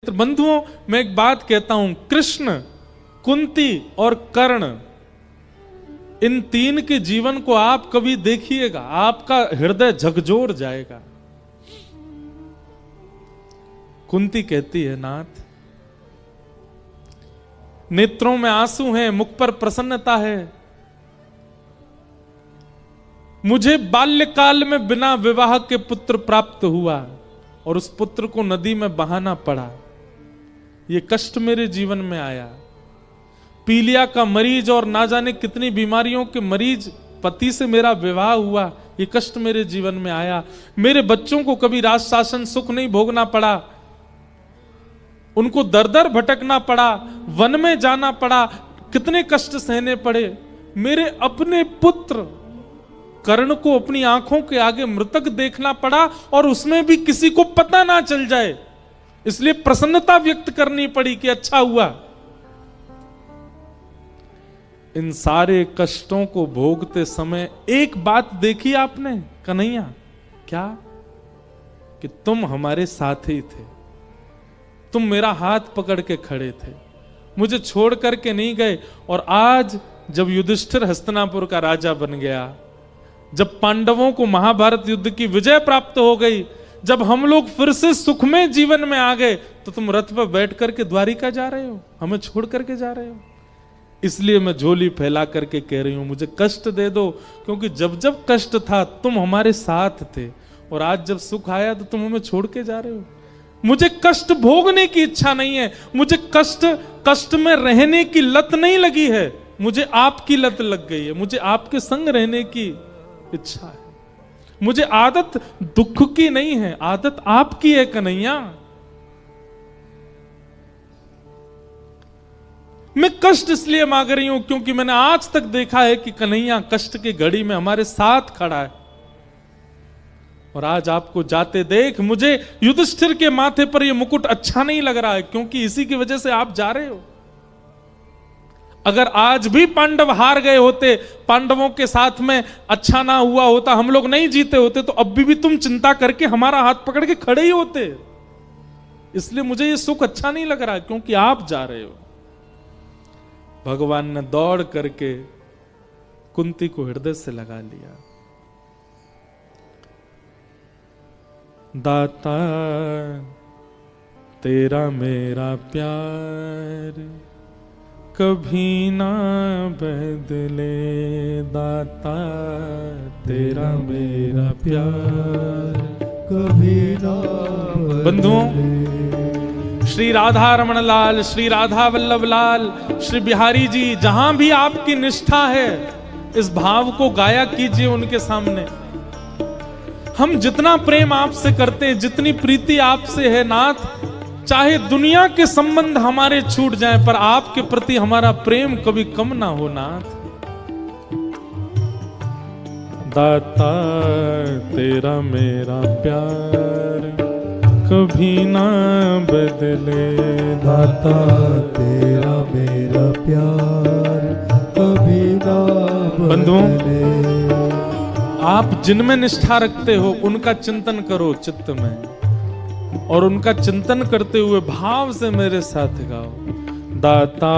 तो बंधुओं, मैं एक बात कहता हूं, कृष्ण, कुंती और कर्ण, इन तीन के जीवन को आप कभी देखिएगा, आपका हृदय झकझोर जाएगा। कुंती कहती है, नाथ, नेत्रों में आंसू हैं, मुख पर प्रसन्नता है। मुझे बाल्यकाल में बिना विवाह के पुत्र प्राप्त हुआ और उस पुत्र को नदी में बहाना पड़ा। ये कष्ट मेरे जीवन में आया। पीलिया का मरीज और ना जाने कितनी बीमारियों के मरीज पति से मेरा विवाह हुआ, ये कष्ट मेरे जीवन में आया। मेरे बच्चों को कभी राज शासन सुख नहीं भोगना पड़ा, उनको दर दर भटकना पड़ा, वन में जाना पड़ा, कितने कष्ट सहने पड़े। मेरे अपने पुत्र कर्ण को अपनी आंखों के आगे मृतक देखना पड़ा और उसमें भी किसी को पता ना चल जाए, इसलिए प्रसन्नता व्यक्त करनी पड़ी कि अच्छा हुआ। इन सारे कष्टों को भोगते समय एक बात देखी आपने कन्हैया, क्या? कि तुम हमारे साथ ही थे, तुम मेरा हाथ पकड़ के खड़े थे, मुझे छोड़ करके नहीं गए। और आज जब युधिष्ठिर हस्तिनापुर का राजा बन गया, जब पांडवों को महाभारत युद्ध की विजय प्राप्त हो गई, जब हम लोग फिर से सुखमय जीवन में आ गए, तो तुम रथ पर बैठ करके द्वारिका जा रहे हो, हमें छोड़ करके जा रहे हो। इसलिए मैं झोली फैला करके कह रही हूं, मुझे कष्ट दे दो, क्योंकि जब जब कष्ट था तुम हमारे साथ थे, और आज जब सुख आया तो तुम हमें छोड़ के जा रहे हो। मुझे कष्ट भोगने की इच्छा नहीं है, मुझे कष्ट में रहने की लत नहीं लगी है, मुझे आपकी लत लग गई है, मुझे आपके संग रहने की इच्छा है। मुझे आदत दुख की नहीं है, आदत आपकी है कन्हैया। मैं कष्ट इसलिए मांग रही हूं क्योंकि मैंने आज तक देखा है कि कन्हैया कष्ट की घड़ी में हमारे साथ खड़ा है। और आज आपको जाते देख मुझे युधिष्ठिर के माथे पर यह मुकुट अच्छा नहीं लग रहा है, क्योंकि इसी की वजह से आप जा रहे हो। अगर आज भी पांडव हार गए होते, पांडवों के साथ में अच्छा ना हुआ होता, हम लोग नहीं जीते होते, तो अब भी तुम चिंता करके हमारा हाथ पकड़ के खड़े ही होते। इसलिए मुझे ये सुख अच्छा नहीं लग रहा, क्योंकि आप जा रहे हो। भगवान ने दौड़ करके कुंती को हृदय से लगा लिया। दाता तेरा मेरा प्यार कभी ना बदले, दाता तेरा मेरा प्यार कभी ना बदले। बंधुओं, श्री राधा रमण लाल, श्री राधा वल्लभ लाल, श्री बिहारी जी, जहां भी आपकी निष्ठा है, इस भाव को गाया कीजिए उनके सामने। हम जितना प्रेम आपसे करते हैं, जितनी प्रीति आपसे है नाथ, चाहे दुनिया के संबंध हमारे छूट जाएं, पर आपके प्रति हमारा प्रेम कभी कम ना हो नाथ। दाता तेरा मेरा प्यार कभी ना बदले, दाता तेरा मेरा प्यार कभी ना बदले। आप जिनमें निष्ठा रखते हो उनका चिंतन करो चित्त में, और उनका चिंतन करते हुए भाव से मेरे साथ गाओ। दाता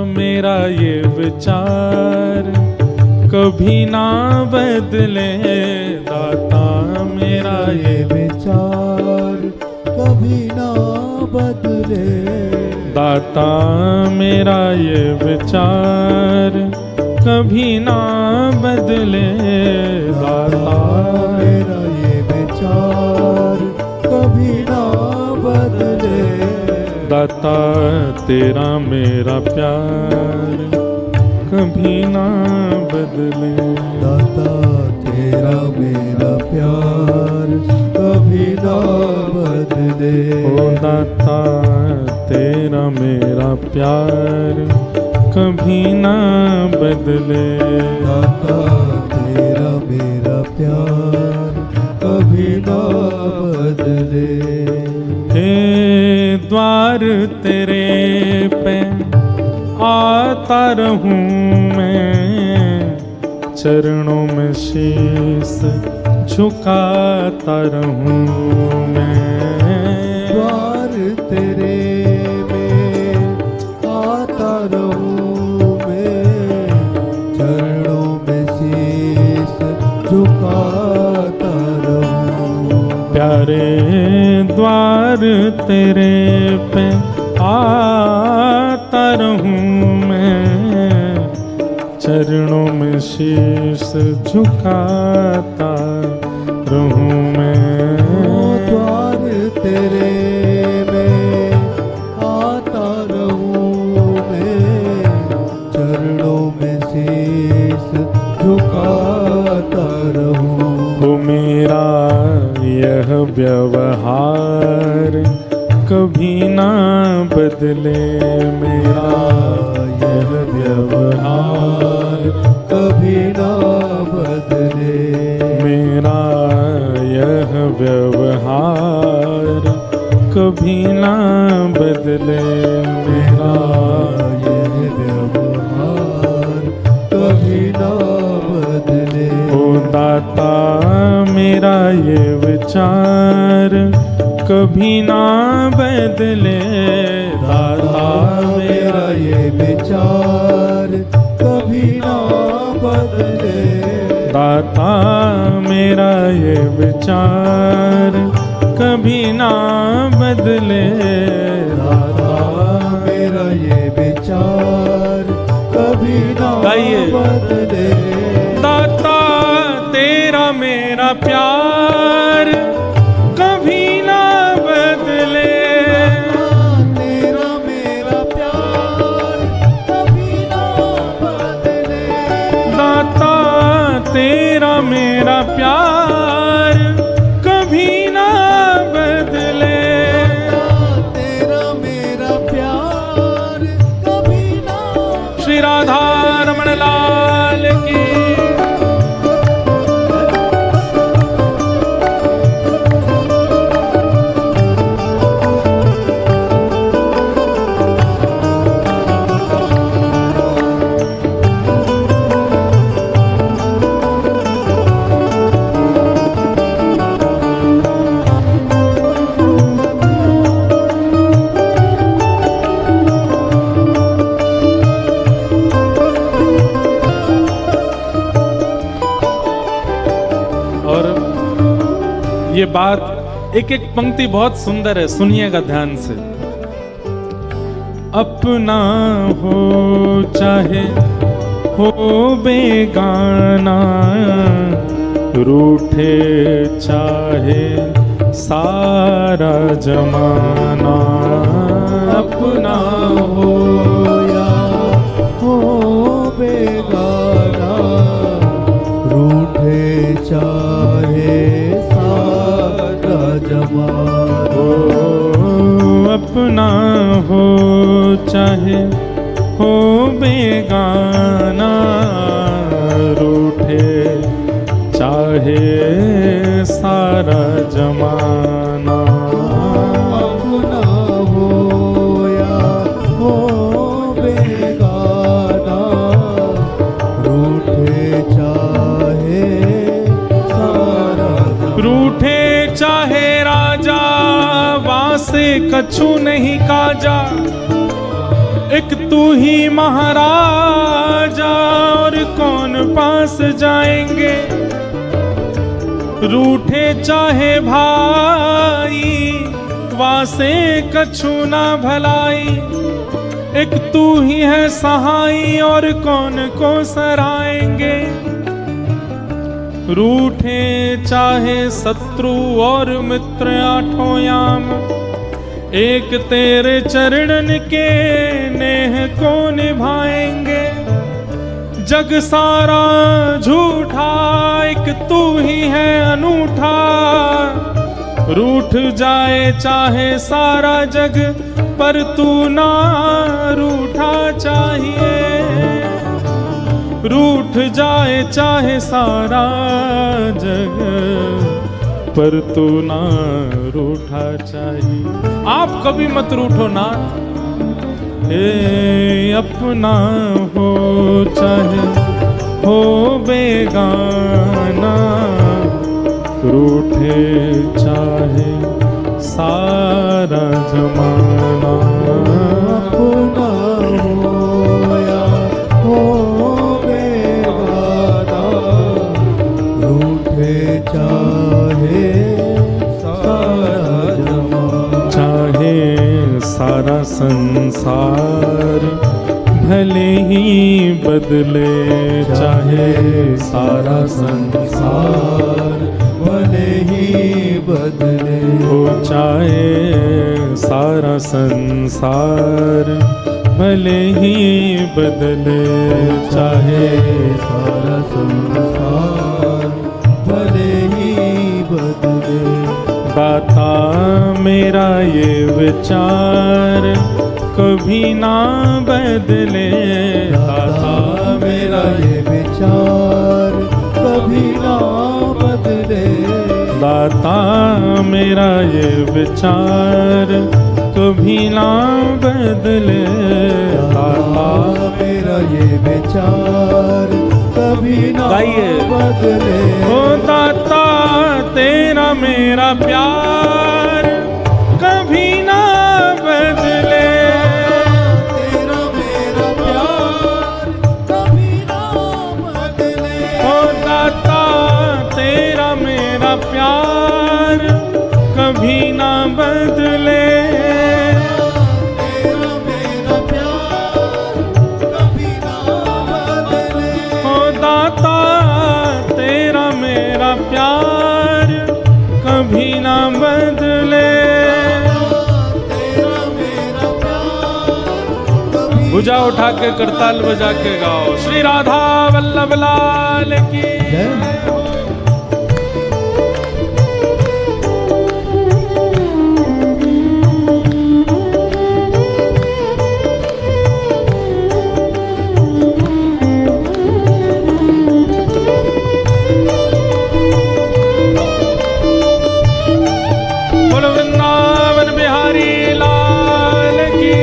मेरा ये विचार कभी ना बदले, दाता मेरा ये विचार कभी ना बदले, दाता मेरा ये विचार कभी ना बदले, दाता मेरा ये विचार कभी ना बदले, दाता तेरा मेरा प्यार कभी ना बदले, दाता तेरा मेरा प्यार कभी ना बदले। ओ दाता तेरा मेरा प्यार कभी ना बदले, दाता तेरा मेरा प्यार कभी ना बदले। हे द्वार तेरे पे आता रहूं मैं, चरणों में शीश झुकाता रहूं मैं। द्वार तेरे तेरे पे आता रहूं मैं, चरणों में शीश झुकाता रहूं मैं। द्वार तेरे में आता रहूं मैं, चरणों में शीश झुकाता रहूं। हो मेरा यह व्यवहार कभी ना बदले, मेरा यह व्यवहार कभी ना बदले, मेरा यह व्यवहार कभी ना बदले, मेरा यह व्यवहार कभी ना बदले। ओ दाता मेरा ये विचार कभी ना बदले, दाता मेरा ये विचार कभी ना बदले, दाता मेरा ये विचार कभी ना बदले, दाता मेरा ये विचार कभी ना बदले। दाता तेरा मेरा प्यार कभी ना बदले, तेरा मेरा प्यार कभी ना बदले, दाता तेरा मेरा प्यार कभी ना बदले, तेरा मेरा प्यार कभी ना। श्री राधा रमण लाल की। ये बात एक एक पंक्ति बहुत सुंदर है, सुनिएगा ध्यान से। अपना हो चाहे हो बेगाना, रूठे चाहे सारा जमाना, अपना हो या हो बेगाना, रूठे चाहे सारा जमाना। अपना हो चाहे हो बेगाना, रूठे चाहे सारा जमाना, अपना हो या हो बेगाना, रूठे चाहे सारा जमाना। रूठे चाहे राजा वासे कछु नहीं काजा, एक तू ही महाराजा और कौन पास जाएंगे। रूठे चाहे भाई वासे कछु ना भलाई, एक तू ही है सहाई और कौन को सराएंगे। रूठे चाहे शत्रु और मित्र आठों याम, एक तेरे चरणन के नेह को निभाएंगे। जग सारा झूठा एक तू ही है अनूठा, रूठ जाए चाहे सारा जग पर तू ना रूठा चाहिए। रूठ जाए चाहे सारा जग पर तू ना रूठा चाहिए। आप कभी मत रूठो नाथ, अपना हो चाहे हो बेगाना, रूठे चाहे सारा जमाना। अपना हो या हो बेगाना, रूठे चाहे सारा जमाना। सारा संसार भले ही बदले, चाहे सारा संसार भले ही बदले, हो चाहे सारा संसार भले ही बदले, चाहे सारा संसार भले ही बदले। दाता मेरा ये विचार कभी ना बदले, दाता मेरा ये विचार कभी ना बदले, दाता मेरा ये विचार कभी ना बदले, दाता मेरा ये विचार कभी ना बदले। ओ दाता तेरा मेरा प्यार कभी ना बदले, तेरा मेरा प्यार कभी ना बदले, ओ दाता तेरा मेरा प्यार कभी ना बदले, तेरा मेरा प्यार कभी ना बदले, ओ दाता तेरा मेरा प्यार कभी ना बदले। तेरा मेरा प्यार कभी भुजा उठा के करताल बजा के गाओ, श्री राधा वल्लभ लाल की जय। बोलो वृंदावन बिहारी लाल की।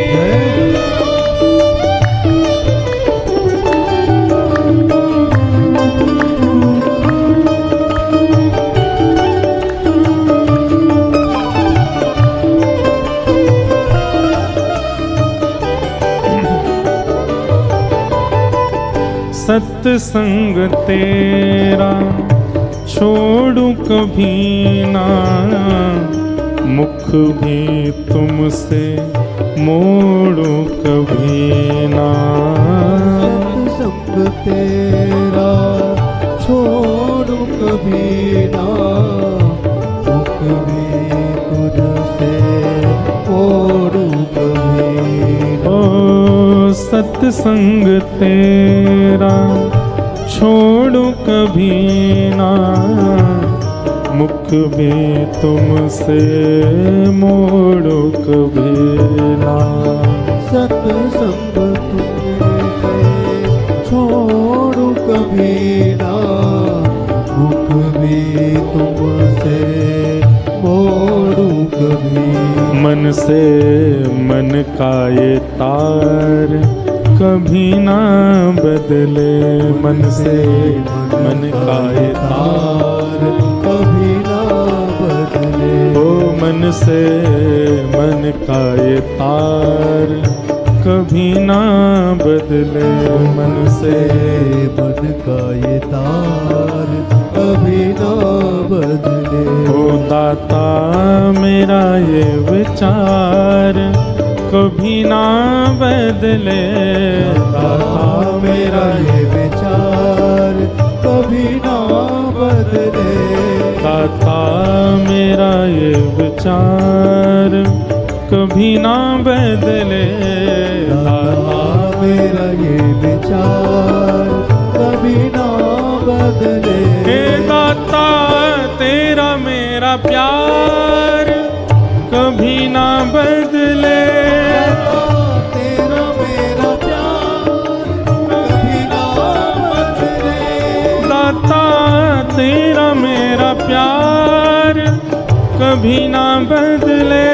सत्संग तेरा छोड़ू कभी ना, मुख भी तुमसे मोड़ू कभी ना, सत्संग तेरा छोड़ू कभी ना, मुख भी तुझसे मोड़ू कभी ना। ओ सत्संग तेरा छोड़ू कभी ना, मुख भी तुमसे मोड़ो कभी ना, सत्संग तुमसे छोड़ू कभी ना, मुख भी तुमसे मोड़ू कभी। मन से मन का ये तार कभी ना बदले, मन से मन का ये तार कभी ना बदले, ओ मन से मन का ये तार कभी ना बदले, मन से मन का ये तार कभी ना बदले। ओ दाता मेरा ये विचार कभी ना बदले, दाता मेरा ये विचार कभी ना बदले, दाता मेरा ये विचार कभी ना बदले, दाता मेरा ये विचार कभी ना बदले। हे दाता तेरा मेरा प्यार कभी ना बदले, तेरा मेरा प्यार कभी ना बदले, दाता तेरा मेरा प्यार कभी ना बदले,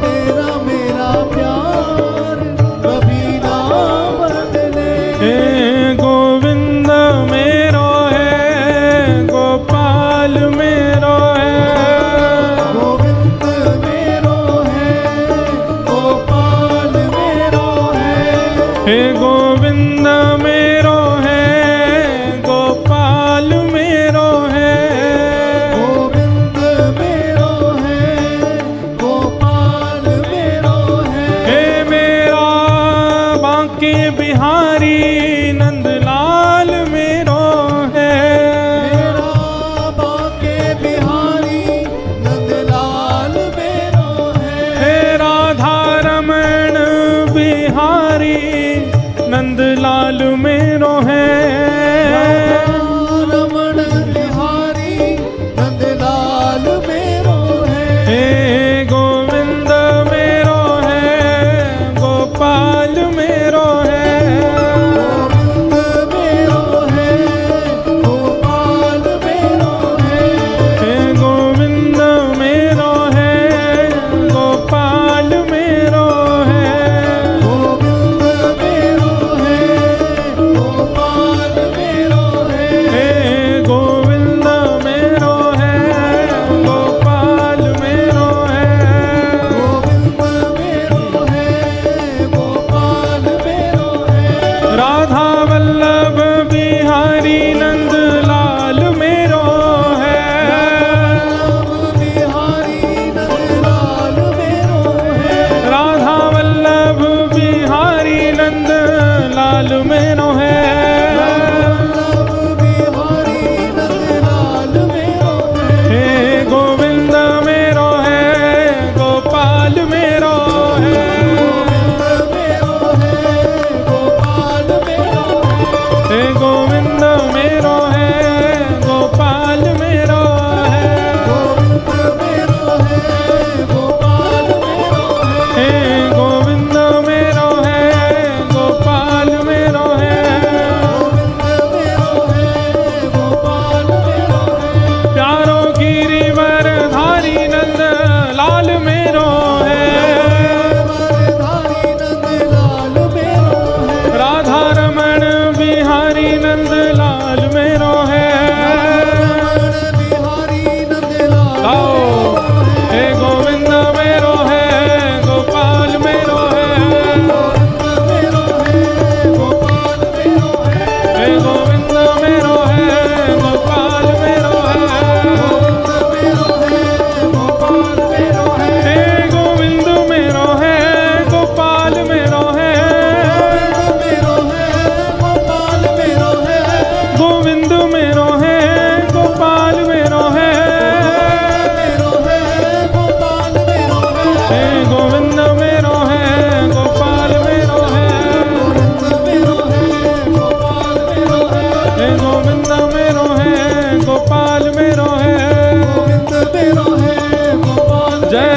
तेरा मेरा प्यार कभी ना बदले। हे गोविंद मेरो है, गोपाल मेरो है, गोविंद मेरो है, गोपाल मेरो है, हे गोविंद मेरो है, गोपाल मेरो है, गोविंद मेरो है, गोपाल मेरो बिहारी नंदलाल मेरो है। रमण बिहारी नंदलाल मेरो है। हे गोविंद मेरो है, गोपाल मेरो है। गोविंद मेरो है, गोपाल मेरो है। हे गोविंद मेरो है, गोपाल मेरो है। गोविंद मेरो है, गोपाल मेरो है। हे गोविंद मेरो है, गोपाल मेरो है। गोविंद मेरो है, गोपाल मेरो है। राधा वल्लभ बिहारी नंदलाल मेरो है। बिहारी नंदलाल मेरो है। राधा वल्लभ बिहारी नंदलाल मेरो है। बिहारी नंदलाल मेरो है। हे गोविंद मेरो है, गोपाल मेरो है। गोविंद मेरो है, गोपाल मेरो है। गोविंद मेरो है, गोपाल मेरो है। गोविंद मेरो है, गोपाल मेरो है। प्यारो गिरिवरधारी नंद लाल मेरो है। वरधारी नंदलाल मेरो है। राधा रमण बिहारी नंद लाल मेरो है। बिहारी नंदलाल गाओ। हे गोविंद मेरो है, गोपाल मेरो है। मेरो है, गोपाल मेरो है। हे गोविंद मेरो है, गोपाल मेरो है। मेरो है, गोपाल मेरो है। हे गोविंद मेरो है, गोपाल मेरो है। मेरो है, गोपाल मेरो है। गोविंद मेरो है, गोपाल मेरो है। मेरो है, गोपाल मेरो है। हे गोविंद मेरो है, गोपाल मेरो है। मेरो है, गोपाल मेरो है। हे गोविंद मेरो है, गोपाल मेरो है। गोविंद मेरो है, गोपाल जय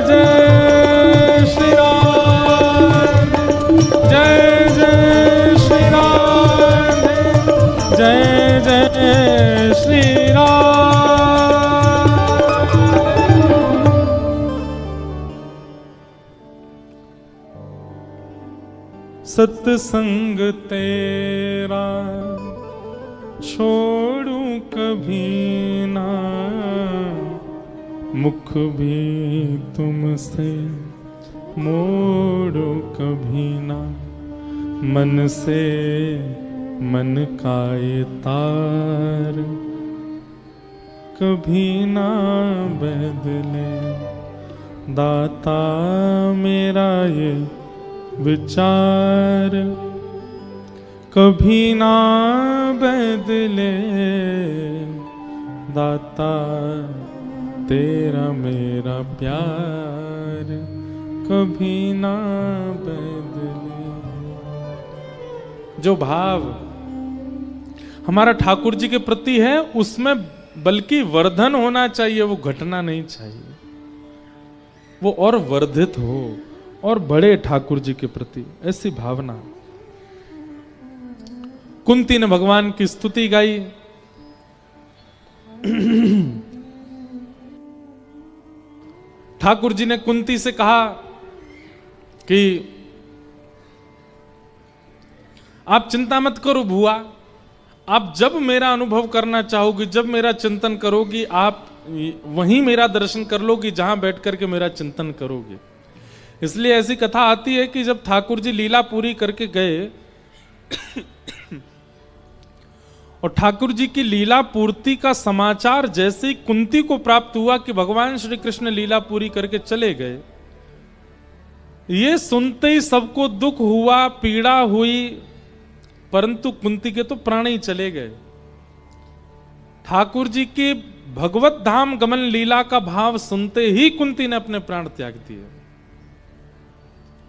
जय श्री राम, जय जय श्री राम, जय जय श्री राम। सत्संग तेरा छोड़ू कभी ना, मुख भी तुमसे मोड़ो कभी ना। मन से मन का ये तार कभी ना बदले। दाता मेरा ये विचार कभी ना बदले। दाता तेरा मेरा प्यार कभी ना बदले। जो भाव हमारा ठाकुर जी के प्रति है उसमें बल्कि वर्धन होना चाहिए, वो घटना नहीं चाहिए। वो और वर्धित हो और बड़े ठाकुर जी के प्रति, ऐसी भावना। कुंती ने भगवान की स्तुति गाई। ठाकुर जी ने कुंती से कहा कि आप चिंता मत करो बुआ, आप जब मेरा अनुभव करना चाहोगी, जब मेरा चिंतन करोगी, आप वहीं मेरा दर्शन कर लोगी जहां बैठ करके मेरा चिंतन करोगे। इसलिए ऐसी कथा आती है कि जब ठाकुर जी लीला पूरी करके गए और ठाकुर जी की लीला पूर्ति का समाचार जैसे ही कुंती को प्राप्त हुआ कि भगवान श्री कृष्ण लीला पूरी करके चले गए, ये सुनते ही सबको दुख हुआ, पीड़ा हुई, परंतु कुंती के तो प्राण ही चले गए। ठाकुर जी की भगवत धाम गमन लीला का भाव सुनते ही कुंती ने अपने प्राण त्याग दिए।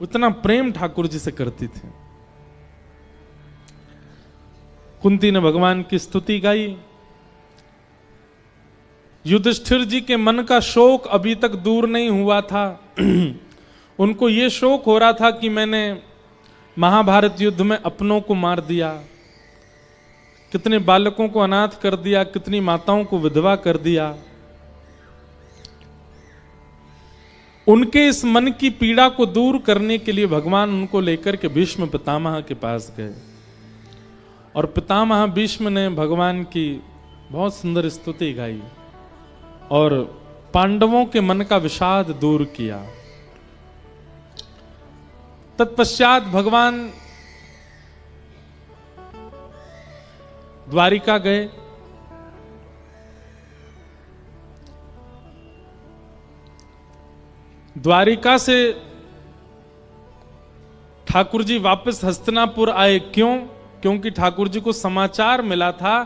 उतना प्रेम ठाकुर जी से करती थी। कुंती ने भगवान की स्तुति गाई। युधिष्ठिर जी के मन का शोक अभी तक दूर नहीं हुआ था। उनको यह शोक हो रहा था कि मैंने महाभारत युद्ध में अपनों को मार दिया, कितने बालकों को अनाथ कर दिया, कितनी माताओं को विधवा कर दिया। उनके इस मन की पीड़ा को दूर करने के लिए भगवान उनको लेकर के भीष्म पितामह के पास गए और पितामह भीष्म ने भगवान की बहुत सुंदर स्तुति गाई और पांडवों के मन का विषाद दूर किया। तत्पश्चात भगवान द्वारिका गए। द्वारिका से ठाकुर जी वापस हस्तिनापुर आए। क्यों? क्योंकि ठाकुर जी को समाचार मिला था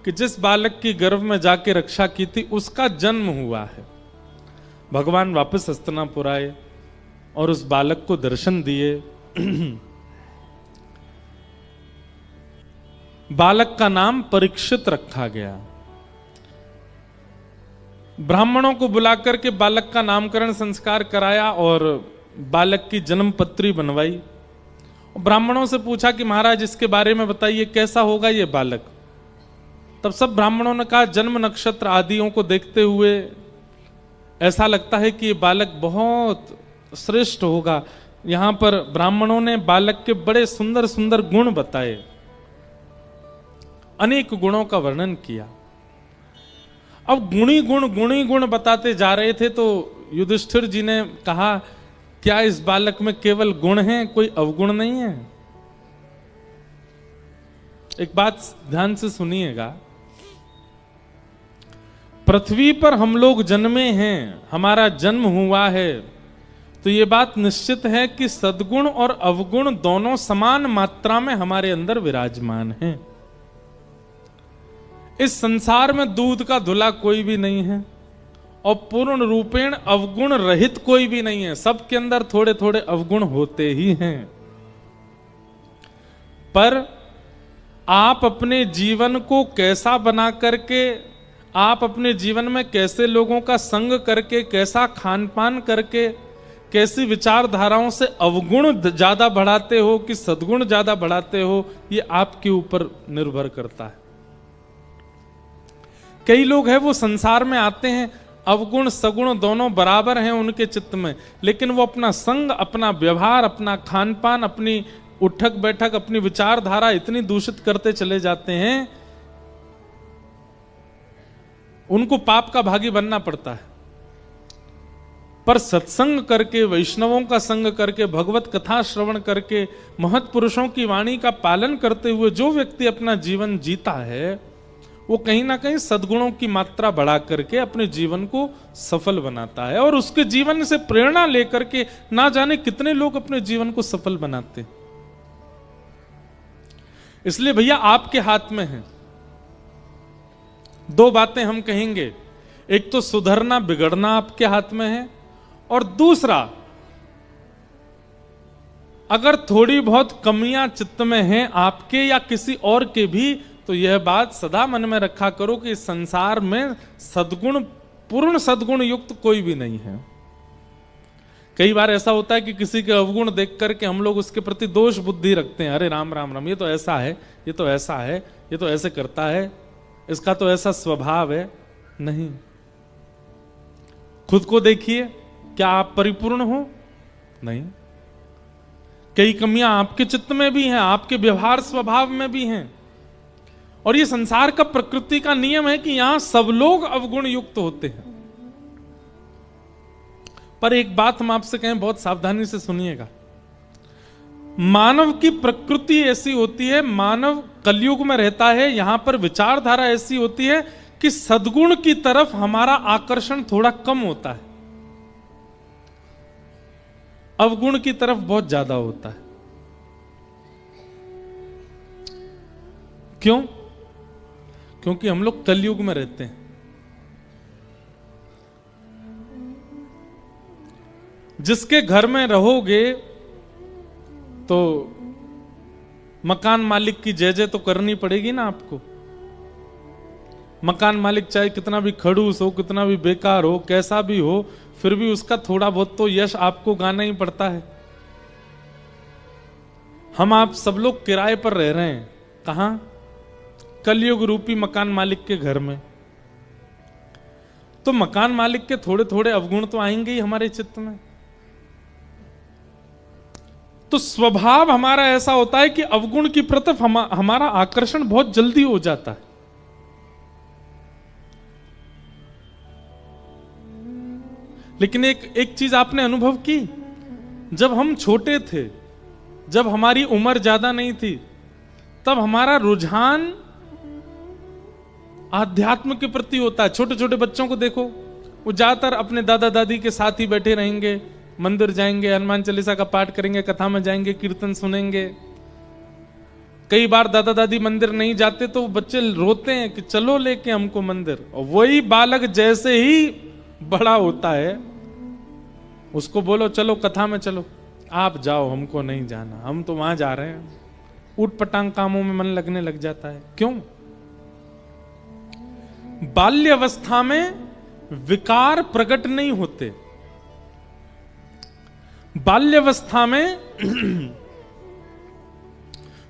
कि जिस बालक की गर्भ में जाके रक्षा की थी उसका जन्म हुआ है। भगवान वापस हस्तिनापुर आए और उस बालक को दर्शन दिए। बालक का नाम परीक्षित रखा गया। ब्राह्मणों को बुलाकर के बालक का नामकरण संस्कार कराया और बालक की जन्म पत्री बनवाई। ब्राह्मणों से पूछा कि महाराज इसके बारे में बताइए, कैसा होगा ये बालक। तब सब ब्राह्मणों ने कहा जन्म नक्षत्र आदियों को देखते हुए ऐसा लगता है कि ये बालक बहुत श्रेष्ठ होगा। यहां पर ब्राह्मणों ने बालक के बड़े सुंदर सुंदर गुण बताए, अनेक गुणों का वर्णन किया। अब गुणी गुण बताते जा रहे थे तो युधिष्ठिर जी ने कहा क्या इस बालक में केवल गुण हैं, कोई अवगुण नहीं है? एक बात ध्यान से सुनिएगा, पृथ्वी पर हम लोग जन्मे हैं, हमारा जन्म हुआ है, तो ये बात निश्चित है कि सद्गुण और अवगुण दोनों समान मात्रा में हमारे अंदर विराजमान हैं। इस संसार में दूध का धुला कोई भी नहीं है और पूर्ण रूपेण अवगुण रहित कोई भी नहीं है। सबके अंदर थोड़े थोड़े अवगुण होते ही हैं। पर आप अपने जीवन को कैसा बना करके, आप अपने जीवन में कैसे लोगों का संग करके, कैसा खान पान करके, कैसी विचारधाराओं से अवगुण ज्यादा बढ़ाते हो कि सद्गुण ज्यादा बढ़ाते हो, ये आपके ऊपर निर्भर करता है। कई लोग हैं वो संसार में आते हैं, अवगुण सगुण दोनों बराबर हैं उनके चित्त में, लेकिन वो अपना संग, अपना व्यवहार, अपना खान पान, अपनी उठक बैठक, अपनी विचारधारा इतनी दूषित करते चले जाते हैं, उनको पाप का भागी बनना पड़ता है। पर सत्संग करके, वैष्णवों का संग करके, भगवत कथा श्रवण करके, महत्पुरुषों की वाणी का पालन करते हुए जो व्यक्ति अपना जीवन जीता है वो कहीं ना कहीं सद्गुणों की मात्रा बढ़ा करके अपने जीवन को सफल बनाता है और उसके जीवन से प्रेरणा लेकर के ना जाने कितने लोग अपने जीवन को सफल बनाते। इसलिए भैया आपके हाथ में है। दो बातें हम कहेंगे, एक तो सुधरना बिगड़ना आपके हाथ में है और दूसरा अगर थोड़ी बहुत कमियां चित्त में हैं आपके या किसी और के भी, तो यह बात सदा मन में रखा करो कि इस संसार में सद्गुण, पूर्ण सद्गुण युक्त कोई भी नहीं है। कई बार ऐसा होता है कि किसी के अवगुण देख करके हम लोग उसके प्रति दोष बुद्धि रखते हैं, अरे राम राम राम, ये तो ऐसा है, ये तो ऐसा है, ये तो ऐसे करता है, इसका तो ऐसा स्वभाव है। नहीं, खुद को देखिए, क्या आप परिपूर्ण हो? नहीं, कई कमियां आपके चित्त में भी हैं, आपके व्यवहार स्वभाव में भी हैं। और ये संसार का, प्रकृति का नियम है कि यहां सब लोग अवगुण युक्त होते हैं। पर एक बात हम आपसे कहें, बहुत सावधानी से सुनिएगा, मानव की प्रकृति ऐसी होती है, मानव कलयुग में रहता है, यहां पर विचारधारा ऐसी होती है कि सद्गुण की तरफ हमारा आकर्षण थोड़ा कम होता है, अवगुण की तरफ बहुत ज्यादा होता है। क्यों? क्योंकि हम लोग कलयुग में रहते हैं। जिसके घर में रहोगे तो मकान मालिक की जय जय तो करनी पड़ेगी ना आपको। मकान मालिक चाहे कितना भी खड़ूस हो, कितना भी बेकार हो, कैसा भी हो, फिर भी उसका थोड़ा बहुत तो यश आपको गाना ही पड़ता है। हम आप सब लोग किराए पर रह रहे हैं, कहां? कलयुग रूपी मकान मालिक के घर में। तो मकान मालिक के थोड़े थोड़े अवगुण तो आएंगे ही हमारे चित्त में। तो स्वभाव हमारा ऐसा होता है कि अवगुण की प्रति हमारा आकर्षण बहुत जल्दी हो जाता है। लेकिन एक चीज आपने अनुभव की, जब हम छोटे थे, जब हमारी उम्र ज्यादा नहीं थी, तब हमारा रुझान आध्यात्म के प्रति होता है। छोटे छोटे बच्चों को देखो, वो ज्यादातर अपने दादा दादी के साथ ही बैठे रहेंगे, मंदिर जाएंगे, हनुमान चालीसा का पाठ करेंगे, कथा में जाएंगे, कीर्तन सुनेंगे। कई बार दादा दादी मंदिर नहीं जाते तो बच्चे रोते हैं कि चलो लेके हमको मंदिर। और वही बालक जैसे ही बड़ा होता है, उसको बोलो चलो कथा में चलो, आप जाओ, हमको नहीं जाना, हम तो वहां जा रहे हैं। ऊट पटांग कामों में मन लगने लग जाता है। क्यों? बाल्य अवस्था में विकार प्रकट नहीं होते। बाल्यावस्था में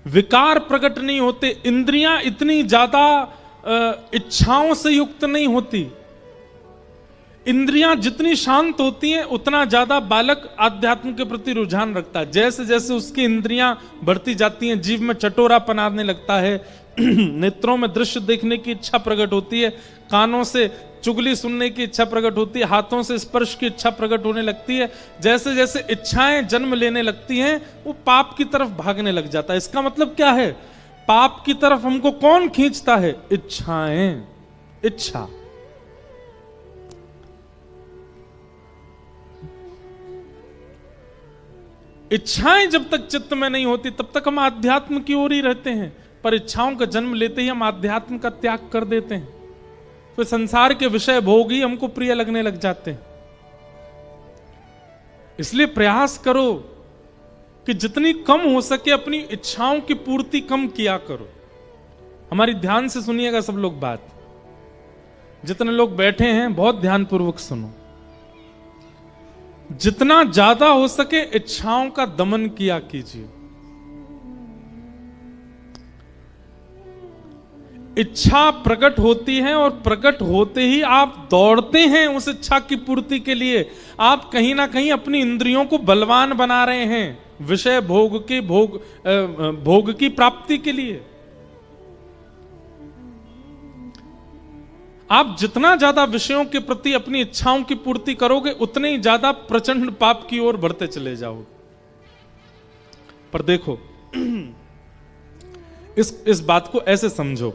विकार प्रकट नहीं होते, इंद्रियां इतनी ज्यादा इच्छाओं से युक्त नहीं होती। इंद्रियां जितनी शांत होती हैं उतना ज्यादा बालक आध्यात्म के प्रति रुझान रखता है। जैसे जैसे उसकी इंद्रियां बढ़ती जाती हैं, जीव में चटोरापन आने लगता है, नेत्रों में दृश्य देखने की इच्छा प्रकट होती है, कानों से चुगली सुनने की इच्छा प्रकट होती है, हाथों से स्पर्श की इच्छा प्रकट होने लगती है। जैसे जैसे इच्छाएं जन्म लेने लगती हैं, वो पाप की तरफ भागने लग जाता है। इसका मतलब क्या है? पाप की तरफ हमको कौन खींचता है? इच्छाएं। इच्छा। इच्छाएं जब तक चित्त में नहीं होती तब तक हम आध्यात्म की ओर ही रहते हैं, पर इच्छाओं का जन्म लेते ही हम आध्यात्म का त्याग कर देते हैं। फिर संसार के विषय भोग ही हमको प्रिय लगने लग जाते हैं। इसलिए प्रयास करो कि जितनी कम हो सके अपनी इच्छाओं की पूर्ति कम किया करो। हमारी ध्यान से सुनिएगा सब लोग बात। जितने लोग बैठे हैं बहुत ध्यानपूर्वक सुनो। जितना ज्यादा हो सके इच्छाओं का दमन किया कीजिए। इच्छा प्रकट होती है और प्रकट होते ही आप दौड़ते हैं उस इच्छा की पूर्ति के लिए। आप कहीं ना कहीं अपनी इंद्रियों को बलवान बना रहे हैं विषय भोग की प्राप्ति के लिए। आप जितना ज्यादा विषयों के प्रति अपनी इच्छाओं की पूर्ति करोगे उतने ही ज्यादा प्रचंड पाप की ओर बढ़ते चले जाओगे। पर देखो इस बात को ऐसे समझो,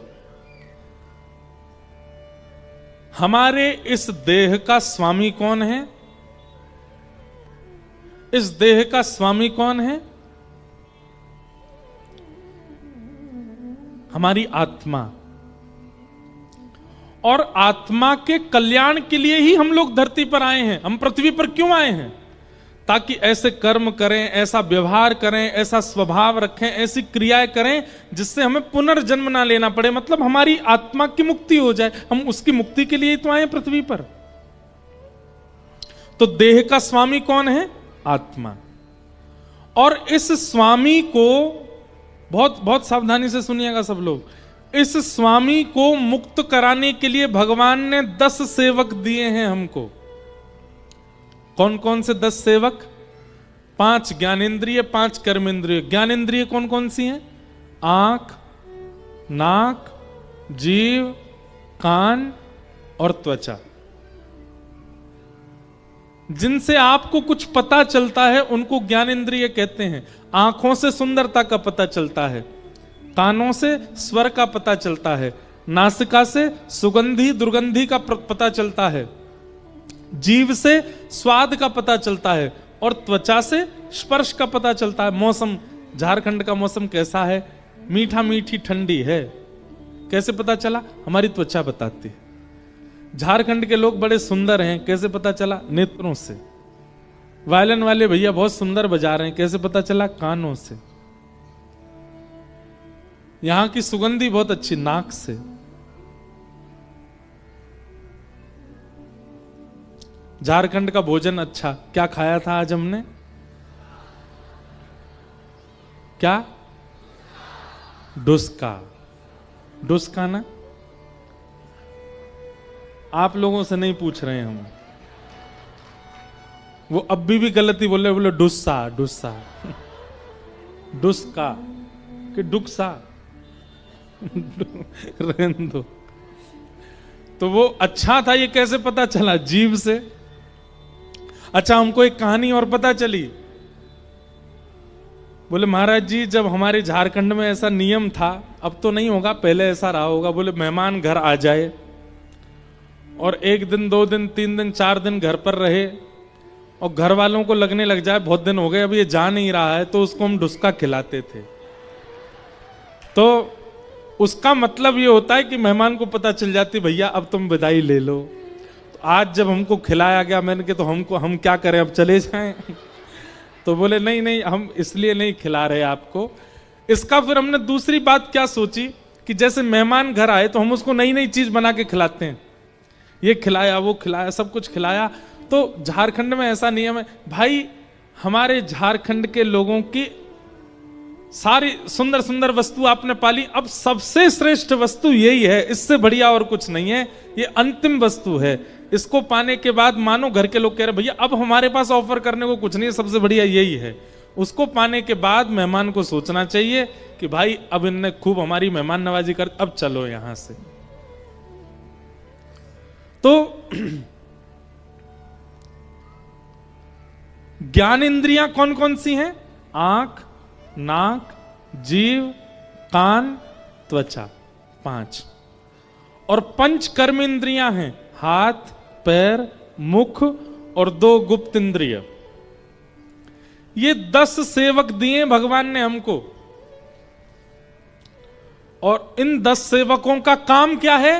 हमारे इस देह का स्वामी कौन है? इस देह का स्वामी कौन है? हमारी आत्मा। और आत्मा के कल्याण के लिए ही हम लोग धरती पर आए हैं। हम पृथ्वी पर क्यों आए हैं? ताकि ऐसे कर्म करें, ऐसा व्यवहार करें, ऐसा स्वभाव रखें, ऐसी क्रियाएं करें जिससे हमें पुनर्जन्म ना लेना पड़े। मतलब हमारी आत्मा की मुक्ति हो जाए। हम उसकी मुक्ति के लिए ही तो आए हैं पृथ्वी पर। तो देह का स्वामी कौन है? आत्मा। और इस स्वामी को बहुत बहुत सावधानी से सुनिएगा सब लोग। इस स्वामी को मुक्त कराने के लिए भगवान ने 10 सेवक दिए हैं हमको। कौन कौन से 10 सेवक? 5 ज्ञानेंद्रिय, 5 कर्मेंद्रिय। ज्ञानेंद्रिय कौन कौन सी हैं? आंख, नाक, जीव, कान और त्वचा। जिनसे आपको कुछ पता चलता है उनको ज्ञानेंद्रिय कहते हैं। आंखों से सुंदरता का पता चलता है, कानों से स्वर का पता चलता है, नासिका से सुगंधी दुर्गंधी का पता चलता है, जीव से स्वाद का पता चलता है और त्वचा से स्पर्श का पता चलता है। मौसम, झारखंड का मौसम कैसा है? मीठा मीठी ठंडी है। कैसे पता चला? हमारी त्वचा बताती है। झारखंड के लोग बड़े सुंदर हैं, कैसे पता चला? नेत्रों से। वायलिन वाले भैया बहुत सुंदर बजा रहे हैं, कैसे पता चला? कानों से। यहां की सुगंधी बहुत अच्छी, नाक से। झारखंड का भोजन अच्छा, क्या खाया था आज हमने? क्या? डुस्का। डुस्का ना? आप लोगों से नहीं पूछ रहे हैं हम, वो अब भी गलती बोले, बोले डुस्सा डुस्सा डुस्का कि डुक्सा रहने दो। तो वो अच्छा था, ये कैसे पता चला? जीभ से। अच्छा, हमको एक कहानी और पता चली। बोले महाराज जी, जब हमारे झारखंड में ऐसा नियम था, अब तो नहीं होगा, पहले ऐसा रहा होगा। बोले मेहमान घर आ जाए और 1 दिन 2 दिन 3 दिन 4 दिन घर पर रहे और घर वालों को लगने लग जाए बहुत दिन हो गए, अब ये जा नहीं रहा है, तो उसको हम डुस्का खिलाते थे। तो उसका मतलब ये होता है कि मेहमान को पता चल जाती, भैया अब तुम विदाई ले लो। तो आज जब हमको खिलाया गया, मैंने कहा तो हम क्या करें, अब चले जाएं? तो बोले नहीं नहीं, हम इसलिए नहीं खिला रहे आपको। इसका फिर हमने दूसरी बात क्या सोची कि जैसे मेहमान घर आए तो हम उसको नई नई चीज बना के खिलाते हैं, ये खिलाया वो खिलाया, सब कुछ खिलाया। तो झारखंड में ऐसा नियम है भाई, हमारे झारखंड के लोगों की सारी सुंदर सुंदर वस्तु आपने पाली, अब सबसे श्रेष्ठ वस्तु यही है, इससे बढ़िया और कुछ नहीं है, ये अंतिम वस्तु है। इसको पाने के बाद मानो घर के लोग कह रहे भैया अब हमारे पास ऑफर करने को कुछ नहीं है, सबसे बढ़िया यही है। उसको पाने के बाद मेहमान को सोचना चाहिए कि भाई अब इनने खूब हमारी मेहमान नवाजी कर, अब चलो यहां से। तो ज्ञान इंद्रियां कौन कौन सी हैं? आंख, नाक, जीव, कान, त्वचा, 5। और 5 कर्म इंद्रियां हैं, हाथ, पैर, मुख और 2 गुप्त इंद्रिय। ये 10 सेवक दिए भगवान ने हमको, और इन 10 सेवकों का काम क्या है?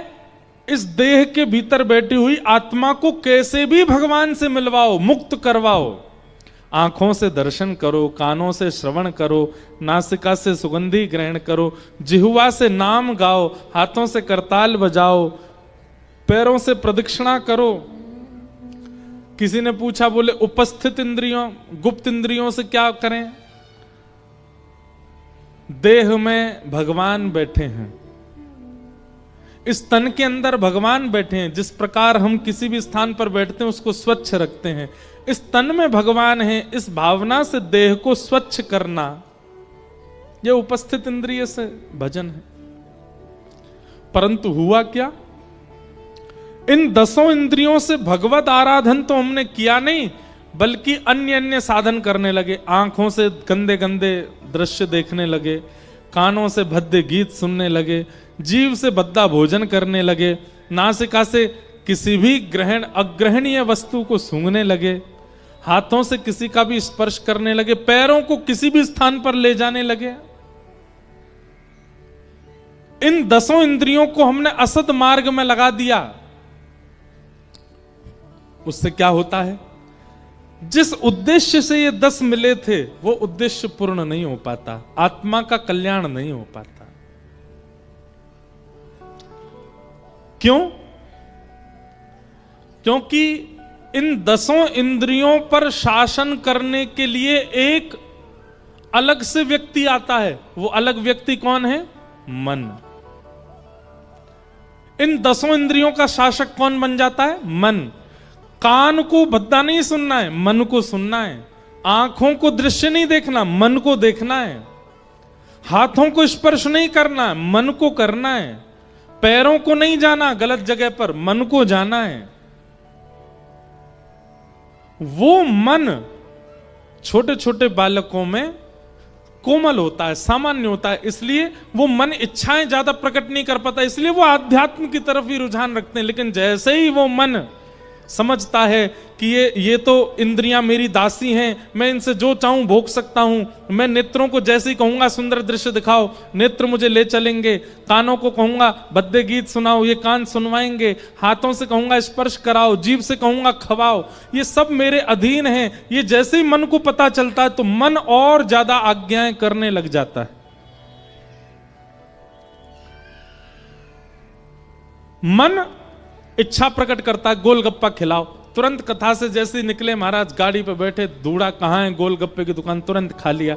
इस देह के भीतर बैठी हुई आत्मा को कैसे भी भगवान से मिलवाओ, मुक्त करवाओ। आंखों से दर्शन करो, कानों से श्रवण करो, नासिका से सुगंधी ग्रहण करो, जिह्वा से नाम गाओ, हाथों से करताल बजाओ, पैरों से प्रदक्षिणा करो। किसी ने पूछा, बोले उपस्थित इंद्रियों, गुप्त इंद्रियों से क्या करें? देह में भगवान बैठे हैं, इस तन के अंदर भगवान बैठे हैं। जिस प्रकार हम किसी भी स्थान पर बैठते हैं उसको स्वच्छ रखते हैं, इस तन में भगवान है, इस भावना से देह को स्वच्छ करना, यह उपस्थित इंद्रिय से भजन है। परंतु हुआ क्या? इन 10 इंद्रियों से भगवत आराधन तो हमने किया नहीं, बल्कि अन्य अन्य साधन करने लगे। आंखों से गंदे गंदे दृश्य देखने लगे, कानों से भद्दे गीत सुनने लगे, जीव से भद्दा भोजन करने लगे, नासिका से किसी भी अग्रहणीय वस्तु को सूंघने लगे, हाथों से किसी का भी स्पर्श करने लगे, पैरों को किसी भी स्थान पर ले जाने लगे। इन 10 इंद्रियों को हमने असद मार्ग में लगा दिया। उससे क्या होता है? जिस उद्देश्य से ये 10 मिले थे वो उद्देश्य पूर्ण नहीं हो पाता, आत्मा का कल्याण नहीं हो पाता। क्यों? क्योंकि इन 10 इंद्रियों पर शासन करने के लिए एक अलग से व्यक्ति आता है। वो अलग व्यक्ति कौन है? मन। इन 10 इंद्रियों का शासक कौन बन जाता है? मन। कान को भद्दा नहीं सुनना है, मन को सुनना है। आंखों को दृश्य नहीं देखना, मन को देखना है। हाथों को स्पर्श नहीं करना, मन को करना है। पैरों को नहीं जाना गलत जगह पर, मन को जाना है। वो मन छोटे छोटे बालकों में कोमल होता है, सामान्य होता है, इसलिए वो मन इच्छाएं ज्यादा प्रकट नहीं कर पाता, इसलिए वो आध्यात्म की तरफ ही रुझान रखते हैं। लेकिन जैसे ही वो मन समझता है कि ये तो इंद्रियां मेरी दासी हैं, मैं इनसे जो चाहूं भोग सकता हूं। मैं नेत्रों को जैसे ही कहूंगा सुंदर दृश्य दिखाओ, नेत्र मुझे ले चलेंगे। कानों को कहूंगा भद्दे गीत सुनाओ, ये कान सुनवाएंगे। हाथों से कहूंगा स्पर्श कराओ, जीभ से कहूंगा खवाओ, ये सब मेरे अधीन हैं। ये जैसे ही मन को पता चलता है तो मन और ज्यादा आज्ञाएं करने लग जाता है। मन इच्छा प्रकट करता है, गोलगप्पा खिलाओ। तुरंत कथा से जैसे ही निकले महाराज, गाड़ी पे बैठे, धूड़ा कहाँ है, गोलगप्पे की दुकान, तुरंत खा लिया।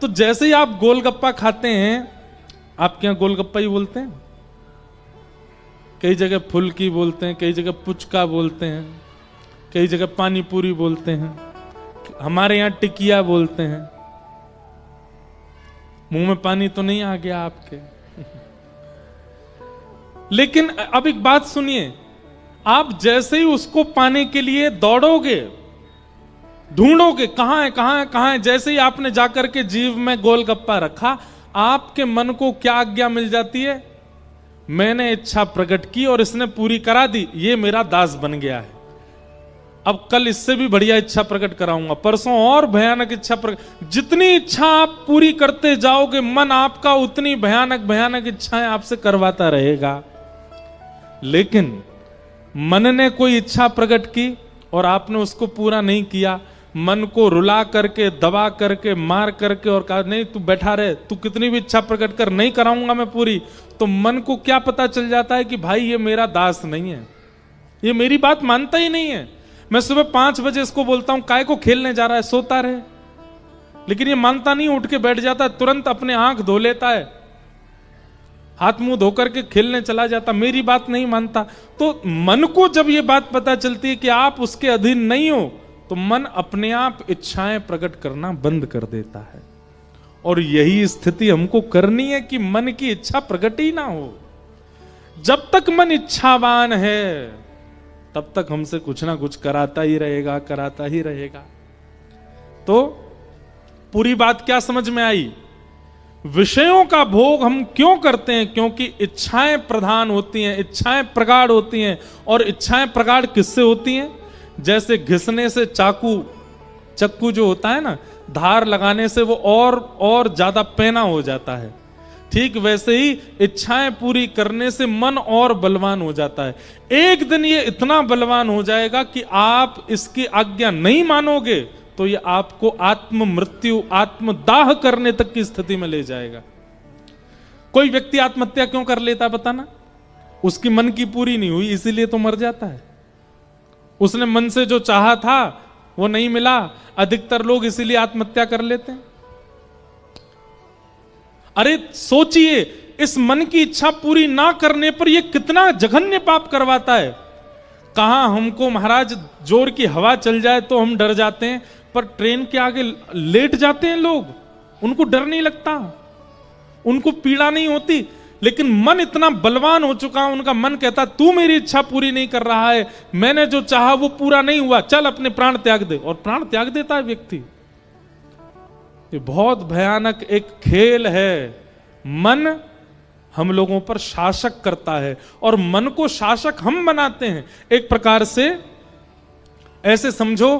तो जैसे ही आप गोलगप्पा खाते हैं, आपके यहां गोलगप्पा ही बोलते हैं, कई जगह फुल्की बोलते हैं, कई जगह पुचका बोलते हैं, कई जगह पानी पूरी बोलते हैं, हमारे यहां टिकिया बोलते हैं। मुंह में पानी तो नहीं आ गया आपके? लेकिन अब एक बात सुनिए, आप जैसे ही उसको पाने के लिए दौड़ोगे, ढूंढोगे कहां है कहां है कहां है, जैसे ही आपने जाकर के जीभ में गोलगप्पा रखा, आपके मन को क्या आज्ञा मिल जाती है? मैंने इच्छा प्रकट की और इसने पूरी करा दी, ये मेरा दास बन गया है। अब कल इससे भी बढ़िया इच्छा प्रकट कराऊंगा, परसों और भयानक इच्छा प्रकट। जितनी इच्छा आप पूरी करते जाओगे, मन आपका उतनी भयानक भयानक इच्छाएं आपसे करवाता रहेगा। लेकिन मन ने कोई इच्छा प्रकट की और आपने उसको पूरा नहीं किया, मन को रुला करके, दबा करके, मार करके और कहा नहीं तू बैठा रहे, तू कितनी भी इच्छा प्रकट कर, नहीं कराऊंगा मैं पूरी, तो मन को क्या पता चल जाता है कि भाई ये मेरा दास नहीं है, ये मेरी बात मानता ही नहीं है। मैं सुबह 5 बजे इसको बोलता हूं काय को खेलने जा रहा है, सोता रहे, लेकिन ये मानता नहीं, उठ के बैठ जाता है, तुरंत अपने आंख धो लेता है, हाथ मुंह धोकर के खेलने चला जाता, मेरी बात नहीं मानता। तो मन को जब ये बात पता चलती है कि आप उसके अधीन नहीं हो, तो मन अपने आप इच्छाएं प्रकट करना बंद कर देता है। और यही स्थिति हमको करनी है कि मन की इच्छा प्रकट ही ना हो। जब तक मन इच्छावान है तब तक हमसे कुछ ना कुछ कराता ही रहेगा, कराता ही रहेगा। तो पूरी बात क्या समझ में आई? विषयों का भोग हम क्यों करते हैं? क्योंकि इच्छाएं प्रधान होती हैं, इच्छाएं प्रगाढ़ होती हैं। और इच्छाएं प्रगाढ़ किससे होती हैं? जैसे घिसने से चक्कू जो होता है ना, धार लगाने से वो और ज्यादा पैना हो जाता है, ठीक वैसे ही इच्छाएं पूरी करने से मन और बलवान हो जाता है। एक दिन ये इतना बलवान हो जाएगा कि आप इसकी आज्ञा नहीं मानोगे तो ये आपको आत्म मृत्यु, आत्मदाह करने तक की स्थिति में ले जाएगा। कोई व्यक्ति आत्महत्या क्यों कर लेता है बताना? उसकी मन की पूरी नहीं हुई, इसीलिए तो मर जाता है। उसने मन से जो चाहा था वो नहीं मिला, अधिकतर लोग इसीलिए आत्महत्या कर लेते हैं। अरे सोचिए, इस मन की इच्छा पूरी ना करने पर यह कितना जघन्य पाप करवाता है। कहां हमको महाराज जोर की हवा चल जाए तो हम डर जाते हैं, पर ट्रेन के आगे लेट जाते हैं लोग, उनको डर नहीं लगता, उनको पीड़ा नहीं होती। लेकिन मन इतना बलवान हो चुका, उनका मन कहता तू मेरी इच्छा पूरी नहीं कर रहा है, मैंने जो चाहा वो पूरा नहीं हुआ, चल अपने प्राण त्याग दे, और प्राण त्याग देता है व्यक्ति। ये बहुत भयानक एक खेल है। मन हम लोगों पर शासक करता है और मन को शासक हम बनाते हैं। एक प्रकार से ऐसे समझो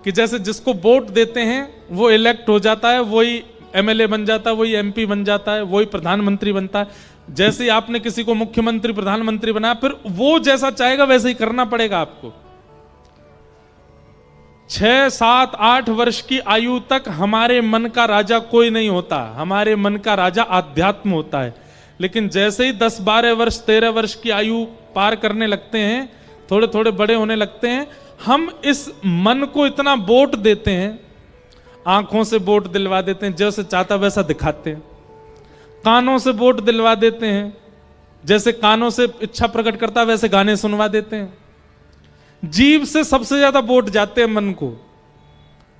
कि जैसे जिसको वोट देते हैं वो इलेक्ट हो जाता है, वही एमएलए बन जाता है, वही एमपी बन जाता है, वही प्रधानमंत्री बनता है। जैसे आपने किसी को मुख्यमंत्री प्रधानमंत्री बनाया, फिर वो जैसा चाहेगा वैसे ही करना पड़ेगा आपको। 6, 7, 8 वर्ष की आयु तक हमारे मन का राजा कोई नहीं होता, हमारे मन का राजा आध्यात्म होता है। लेकिन जैसे ही 10, 12 वर्ष, 13 वर्ष की आयु पार करने लगते हैं, थोड़े थोड़े बड़े होने लगते हैं, हम इस मन को इतना वोट देते हैं, आंखों से वोट दिलवा देते हैं, जैसे चाहता वैसा दिखाते हैं। कानों से वोट दिलवा देते हैं, जैसे कानों से इच्छा प्रकट करता वैसे गाने सुनवा देते हैं। जीभ से सबसे ज्यादा वोट जाते हैं मन को।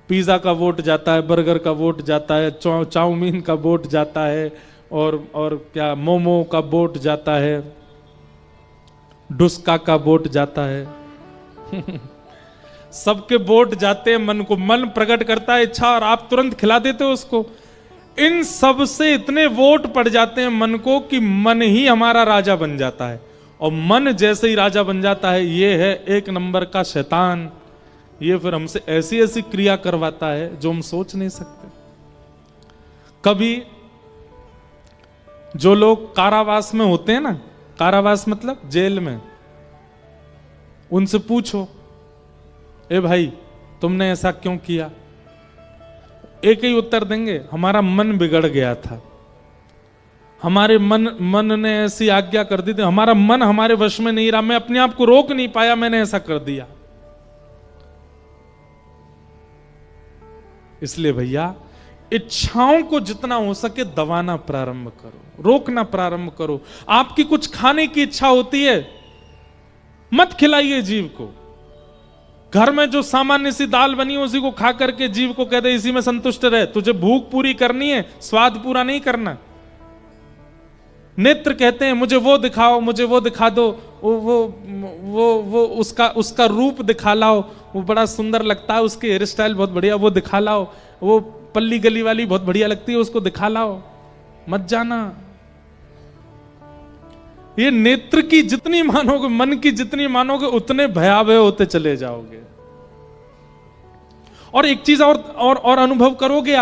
पिज्जा का वोट जाता है, बर्गर का वोट जाता है, चाउमीन का वोट जाता है, और क्या मोमो का वोट जाता है, डुस्का का वोट जाता है। सबके वोट जाते हैं मन को। मन प्रकट करता है इच्छा और आप तुरंत खिला देते हो उसको। इन सब से इतने वोट पड़ जाते हैं मन को कि मन ही हमारा राजा बन जाता है। और मन जैसे ही राजा बन जाता है, ये है एक नंबर का शैतान। ये फिर हमसे ऐसी ऐसी क्रिया करवाता है जो हम सोच नहीं सकते। कभी जो लोग कारावास में होते हैं ना, कारावास मतलब जेल में, उनसे पूछो, ए भाई तुमने ऐसा क्यों किया? एक ही उत्तर देंगे, हमारा मन बिगड़ गया था, हमारे मन ने ऐसी आज्ञा कर दी थी, हमारा मन हमारे वश में नहीं रहा, मैं अपने आप को रोक नहीं पाया, मैंने ऐसा कर दिया। इसलिए भैया इच्छाओं को जितना हो सके दबाना प्रारंभ करो, रोकना प्रारंभ करो। आपकी कुछ खाने की इच्छा होती है, मत खिलाइए जीव को। घर में जो सामान्य सी दाल बनी है उसी को खा करके जीव को कह दे इसी में संतुष्ट रहे। तुझे भूख पूरी करनी है, स्वाद पूरा नहीं करना। नेत्र कहते हैं मुझे वो दिखाओ, मुझे वो दिखा दो, वो उसका रूप दिखा लाओ, वो बड़ा सुंदर लगता है, उसके हेयर स्टाइल बहुत बढ़िया, वो दिखा लाओ, वो पल्ली गली वाली बहुत बढ़िया लगती है, उसको दिखा लाओ। मत जाना। ये नेत्र की जितनी मानोगे, मन की जितनी मानोगे, उतने भयावह होते चले जाओगे। और एक चीज और अनुभव करोगे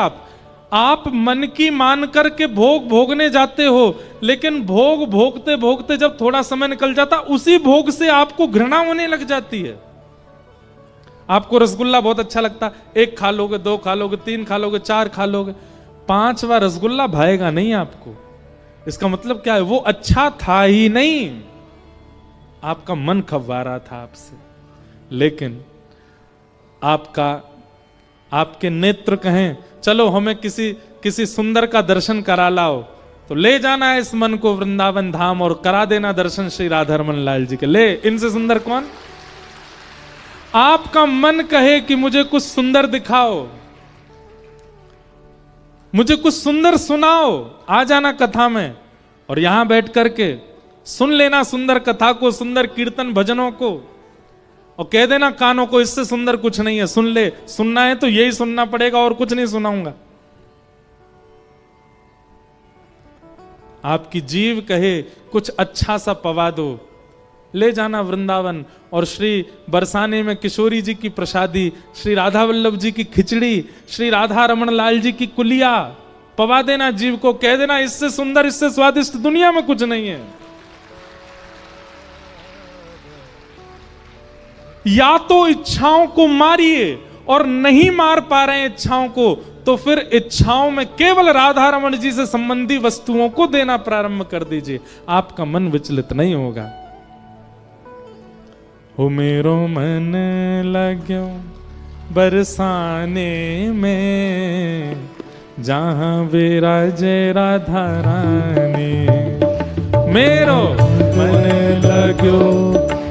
आप मन की मान करके भोग भोगने जाते हो, लेकिन भोग भोगते भोगते जब थोड़ा समय निकल जाता, उसी भोग से आपको घृणा होने लग जाती है। आपको रसगुल्ला बहुत अच्छा लगता, एक खा लोगे, दो खा लोगे, तीन खा लोगे, चार खा लोगे, पांचवा रसगुल्ला भाएगा नहीं आपको। इसका मतलब क्या है? वो अच्छा था ही नहीं, आपका मन खववा रहा था आपसे। लेकिन आपके नेत्र कहें चलो हमें किसी सुंदर का दर्शन करा लाओ, तो ले जाना है इस मन को वृंदावन धाम और करा देना दर्शन श्री राधारमण लाल जी के। ले, इनसे सुंदर कौन? आपका मन कहे कि मुझे कुछ सुंदर दिखाओ, मुझे कुछ सुंदर सुनाओ, आ जाना कथा में और यहां बैठ करके सुन लेना सुंदर कथा को, सुंदर कीर्तन भजनों को, और कह देना कानों को इससे सुंदर कुछ नहीं है, सुन ले। सुनना है तो यही सुनना पड़ेगा और कुछ नहीं सुनाऊंगा। आपकी जीव कहे कुछ अच्छा सा पवा दो, ले जाना वृंदावन और श्री बरसाने में किशोरी जी की प्रसादी, श्री राधा वल्लभ जी की खिचड़ी, श्री राधा रमण लाल जी की कुलिया पवा देना जीव को, कह देना इससे सुंदर, इससे स्वादिष्ट दुनिया में कुछ नहीं है। या तो इच्छाओं को मारिए, और नहीं मार पा रहे हैं इच्छाओं को, तो फिर इच्छाओं में केवल राधा रमण जी से संबंधी वस्तुओं को देना प्रारंभ कर दीजिए, आपका मन विचलित नहीं होगा। हो मेरो मन लाग्यो बरसाने में, जहां विराजे राधा रानी। मेरो मन लाग्यो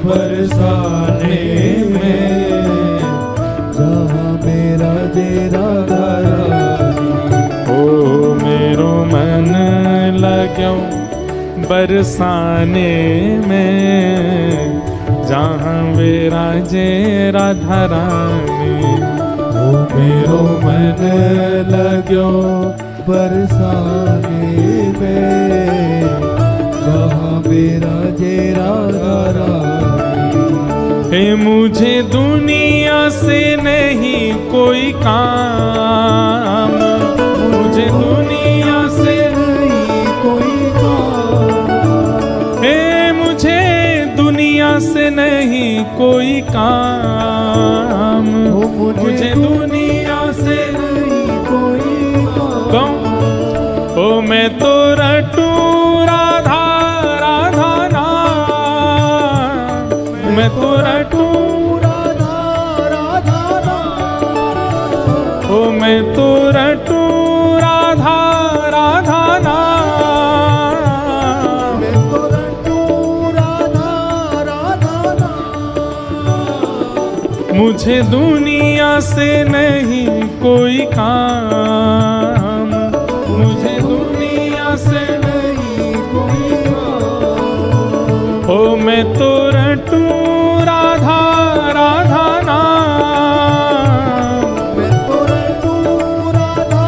बरसाने में, जहाँ विराजे राधा रानी। ओ मेरो मन लाग्यो बरसाने में, जहाँ विराजे राधा रानी। ओ मेरो मन लाग्यो बरसाने में, जहाँ विराजे राधा रानी। हे मुझे दुनिया से नहीं कोई काम, मुझे दुनिया से नहीं कोई काम। हे मुझे दुनिया से नहीं कोई काम, मुझे दुनिया से नहीं कोई काम। ओ मैं तो रटू राधा राधा नाम, मैं तो रटू राधा राधा नाम। ओ मैं तो रटू राधा राधा नाम, मैं तो रटू राधा राधा नाम। मुझे दुनिया से नहीं कोई काम, मुझे दुनिया से नहीं कोई काम। ओ मैं तो रटू राधा राधा नाम, मैं तो रटू राधा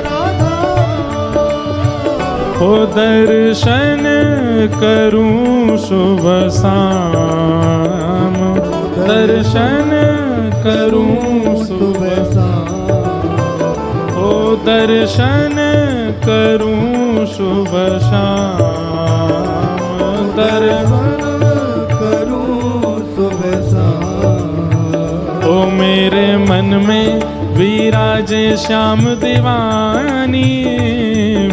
राधा नाम। हो दर्शन करूं शुभ शाम, दर्शन करूं शुभ हो दर्शन करूं शुभ शाम, दर्शन करूं शुभ शाम। ओ मेरे मन में विराजे श्याम दीवानी,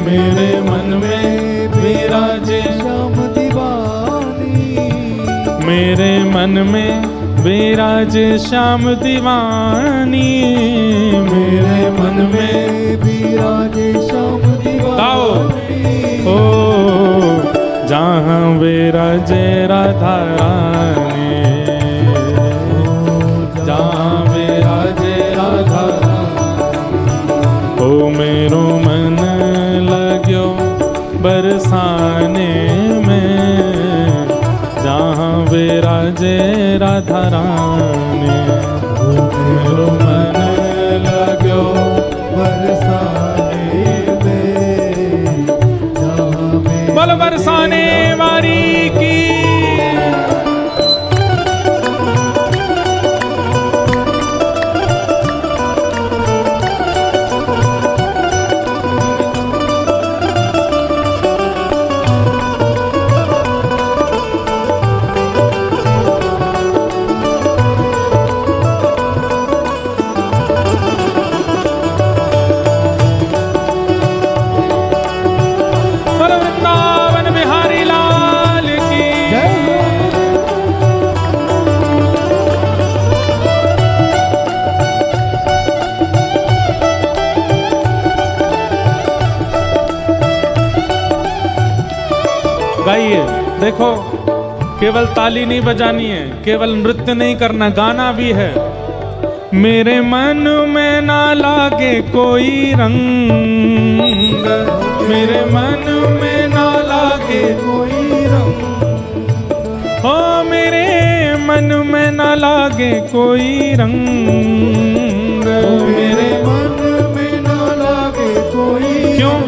मेरे मन में विराजे श्याम दीवानी, मेरे मन में विराजे श्याम दीवानी, मेरे मन में विराजे श्याम दीवानी। ओ जहाँ विराजे राधा रानी, जहाँ विराजे राधा रानी, ओ मेरो मन लाग्यो बरसाने में, जहाँ विराजे राधा रानी, मेरो मन लाग्यो बरसाने में, जहाँ में बोल बरसाने वारी की। गाइए, देखो केवल ताली नहीं बजानी है, केवल नृत्य नहीं करना, गाना भी है। मेरे मन में ना लागे कोई रंग, मेरे मन में ना लागे कोई रंग, हो मेरे मन में ना लागे कोई रंग, मेरे मन में ना लागे कोई। क्यों?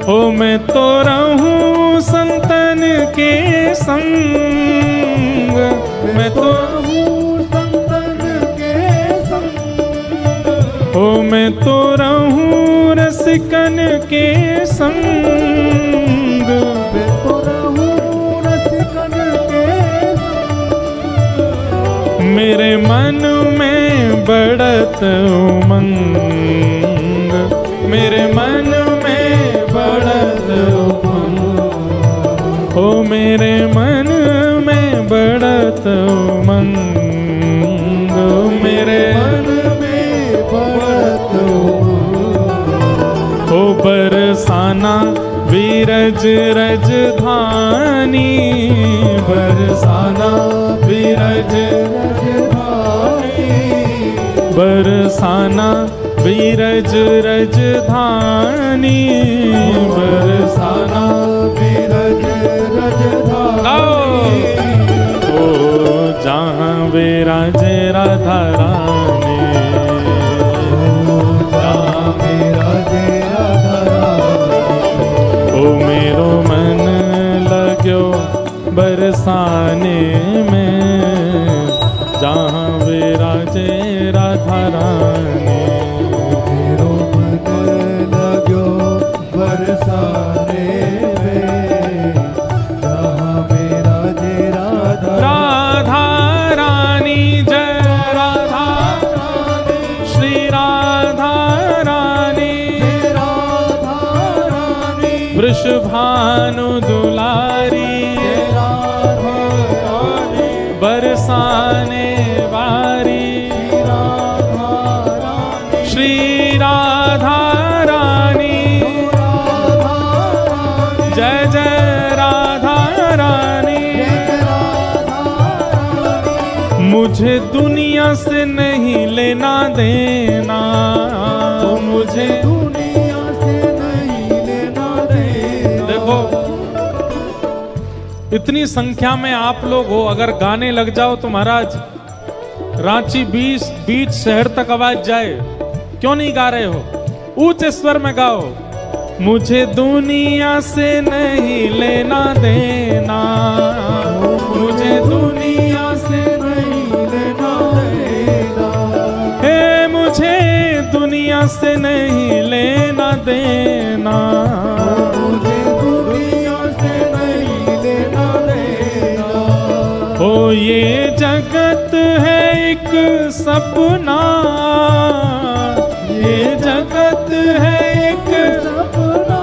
हो मैं तो रहूं संतन के संग, मैं तो रहूं संतन के संग, हो मैं तो रहूं रसिकन के संग, मैं तो रहूं रसिकन के संग। मेरे मन में बढ़त उमंग, मेरे मन में बढ़त उमंग, ओ मेरे मन में बढ़त उमंग, मेरे मन में बढ़त उमंग। ओ बरसाना विरज रजधानी, बरसाना विरज राजधानी, बरसाना विरज रजधानी, बरसाना विरज राजधानी। ओ जहाँ विराजे राधा रानी, जहाँ विराजे राधा रानी, ओ मेरो मन लाग्यो बरसाने में, जहाँ विराजे राधा रानी, मेरो मन लाग्यो बरसाने में, जहाँ विराजे राधा राधा रानी जय राधा रानी, श्री राधा रानी, राधा रानी, वृषभानु दुलारी, राधा रानी, बरसाने वारी, राधा रानी, श्री राधा रानी, राधा रानी, जय जय राधा रानी। राधा रानी। मुझे दुनिया से नहीं लेना देना, तो मुझे दुनिया से नहीं लेना देना। देखो इतनी संख्या में आप लोग हो, अगर गाने लग जाओ तो महाराज रांची बीच शहर तक आवाज जाए। क्यों नहीं गा रहे हो? ऊंचे स्वर में गाओ। मुझे दुनिया से नहीं लेना देना, मुझे दुनिया से नहीं लेना देना, हे मुझे दुनिया से नहीं लेना देना, मुझे दुनिया से नहीं लेना देना। ओ ये जगत है एक सपना, ये जगत है एक सपना,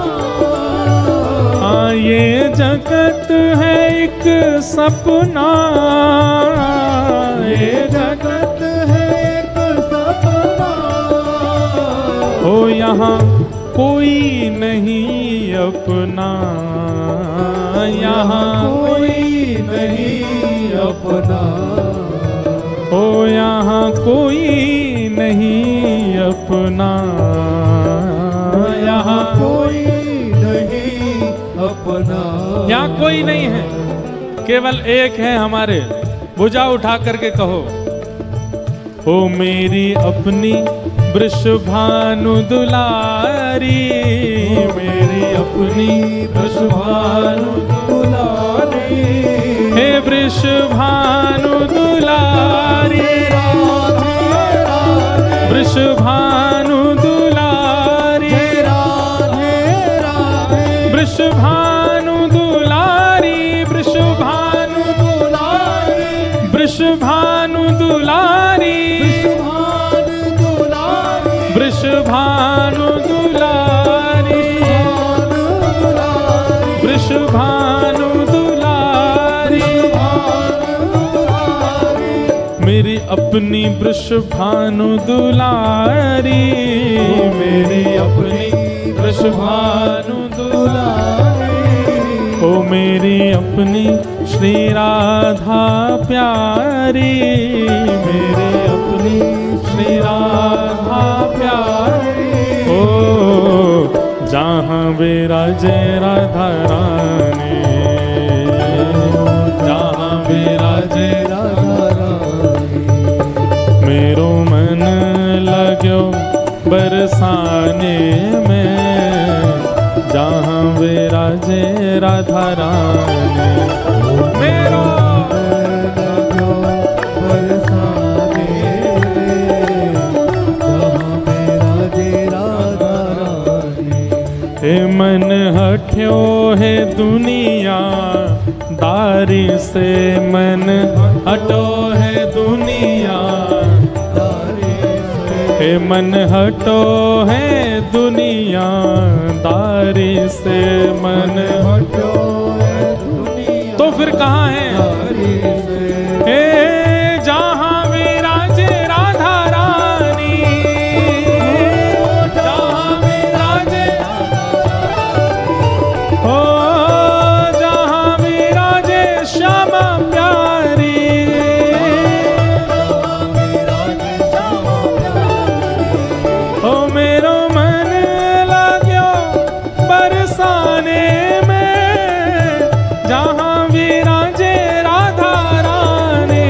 हाँ ये जगत है एक सपना, ये जगत है एक सपना। हो यहाँ कोई नहीं अपना, यहाँ कोई नहीं अपना, हो यहाँ कोई नहीं अपना, यहाँ कोई नहीं अपना। यहाँ कोई नहीं है, केवल एक है हमारे। भुजा उठा करके कहो, ओ मेरी अपनी वृषभानु दुलारी, मेरी अपनी वृषभानु दुलारी, हे वृषभानु दुलारी, वृषभानु दुलारी, वृषभानु दुलारी, वृषभानु दुलारी, वृषभानु दुलारी, वृषभानु दुलारी, वृषभानु दुलारी, मेरी अपनी वृषभानु दुलारी, मेरी अपनी वृषभानु दुलारी, ओ मेरी अपनी श्री राधा प्यारी, मेरी अपनी श्री राधा प्यारी, ओ जहाँ विराजे राधा रानी, जहाँ विराजे राधा रानी, मेरो मन लाग्यो बरसाने में, जहाँ विराजे राधा रानी, मेरो बरसाने में, जहाँ विराजे राधा रानी। हे मन हट्यो है दुनिया दारी से, मन हटो है दुनिया दारी से, हे मन हटो है दुनिया दारी से, मन हटो है दुनिया तो फिर कहाँ है दारी से। हे जहाँ विराजे राधा रानी, जहाँ विराजे ओ जहाँ विराजे श्यामा प्यारी, ओ मेरो मन लाग्यो बरसाने में, जहाँ विराजे राधा रानी,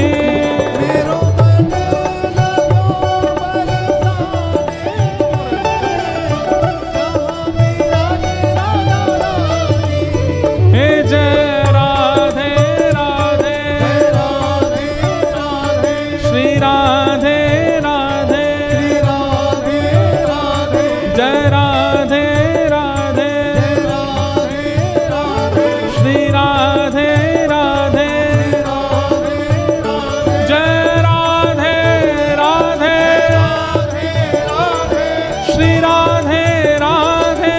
मेरो मन लगो बरसाने में, जहाँ विराजे राधा रानी। हे जय राधे राधे, राधे राधे, श्री राधे राधे, राधे राधे, जय राधे राधे, राधे राधे, श्री राधे राधे, जय राधे राधे, श्री राधे राधे,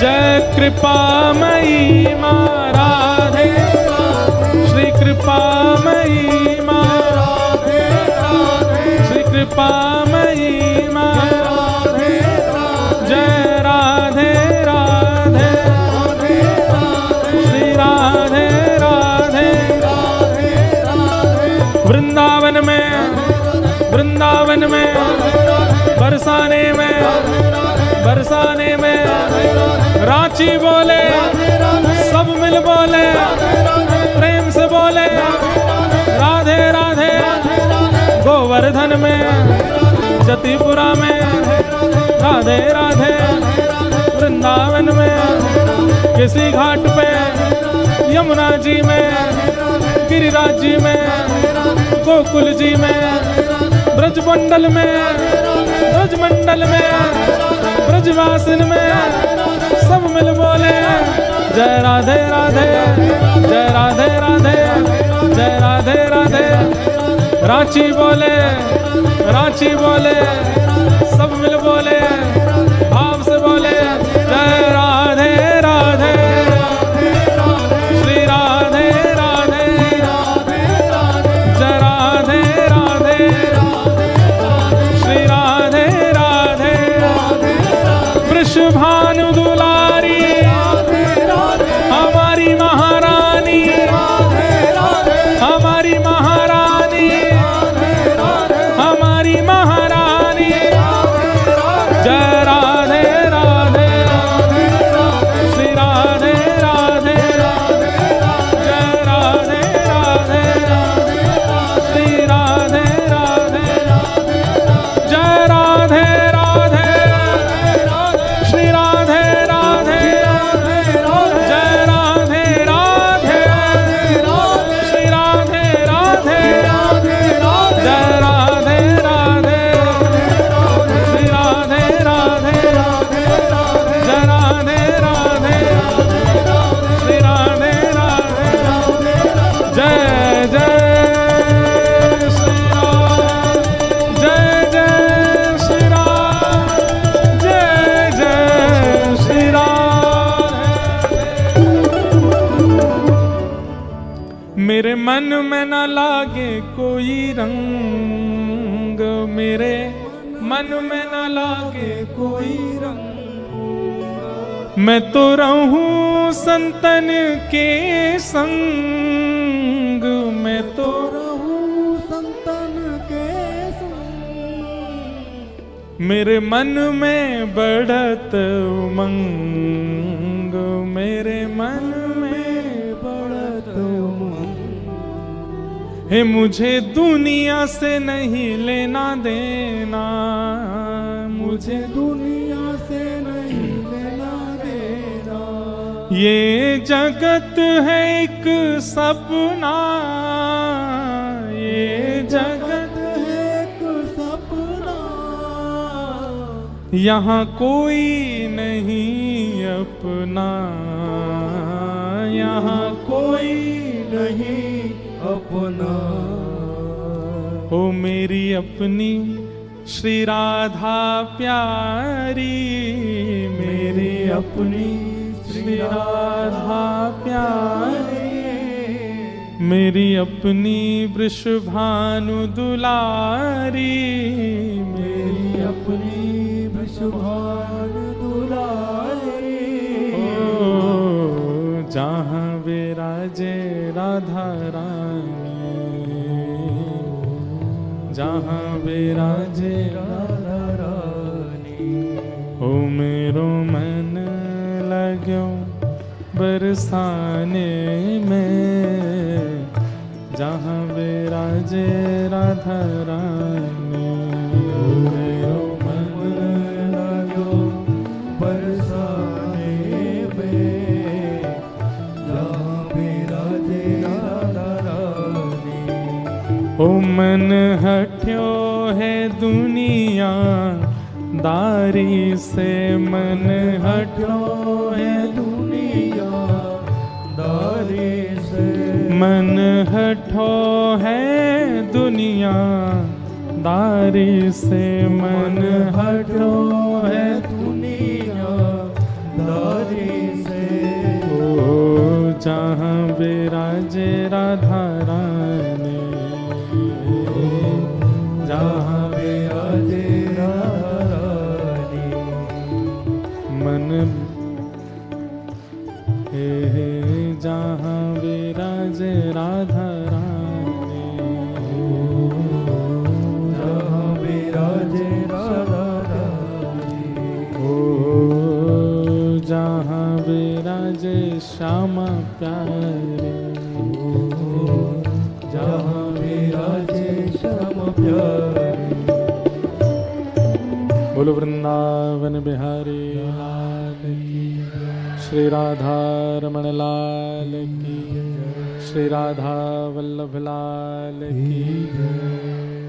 जय कृपामयी माँ राधे, श्री कृपामयी माँ, श्री कृपामयी माँ, जय राधे राधे, श्री राधे राधे, वृंदावन में, वृंदावन में, बरसाने में, बरसाने में, रांची बोले, सब मिल बोले, प्रेम से बोले, राधे राधे, गोवर्धन में, जतिपुरा में, राधे राधे, किसी घाट पे, यमुना जी में, गिरिराज जी में, गोकुल जी में, ब्रजमंडल में, ब्रजमंडल में, ब्रजवासिन में, सब मिल बोले जय राधे राधे, जय राधे राधे, जय राधे राधे। रांची बोले, रांची बोले, सब मिल बोले, भाव से बोले जय राधे राधे, श्री राधे राधे, जय राधे राधे, श्री राधे राधे। वृषभानु दुलारी हमारी महारानी, हमारी महारानी, हमारी महारानी, जय राधे राधे, श्री राधे राधे, जय राधे राधे, श्री राधे राधे, जय राधे राधे, श्री राधे राधे, जय राधे राधे, श्री राधे राधे, जय राधे राधे, श्री राधे राधे, जय राधे राधे, श्री राधे राधे, जय जय श्री राम, जय जय श्री राम, जय जय श्री राम। मेरे मन में न लागे कोई रंग, मेरे मन में न लागे कोई रंग, मैं तो रहूं संतन के संग, मैं तो रहूं संतन के संग। मेरे मन में बढ़त उमंग, मेरे मन में बढ़त उमंग। हे मुझे दुनिया से नहीं लेना देना, मुझे दुनिया से नहीं लेना देना। ये जगत है एक सपना, ये जगत है एक सपना। यहाँ कोई नहीं अपना, यहाँ कोई नहीं अपना। हो मेरी अपनी श्री राधा प्यारी, मेरी अपनी श्री राधा प्यारी, मेरी अपनी वृषभानु दुलारी, मेरी अपनी वृषभानु दुलारी। ओ जहाँ विराजे राधा रानी, जहाँ विराजे राधा रानी। हो मेरो मन लगो बरसाने में, जहाँ विराजे राधा रानी। मेरो मन लगो बरसाने में, जहाँ विराजे राधा रानी। ओ मन हट्यो है दुनिया दारी से, मन हट्यो है दुनिया दारी से। मन हटो है दुनिया दारी से, मन हटो है दुनिया दारी से। ओ जहाँ विराजे राधा रानी, जहाँ विराजे राधा रानी। मन हे जहाँ विराजे राधा रानी, जहाँ विराजे राधा रानी। ओ जहाँ विराजे श्यामा प्यारे, जहाँ विराजे श्याम प्यारे। बोलो वृंदावन बिहारी लाल की। श्री राधा रमण लाल की, श्री राधा वल्लभ लाल की।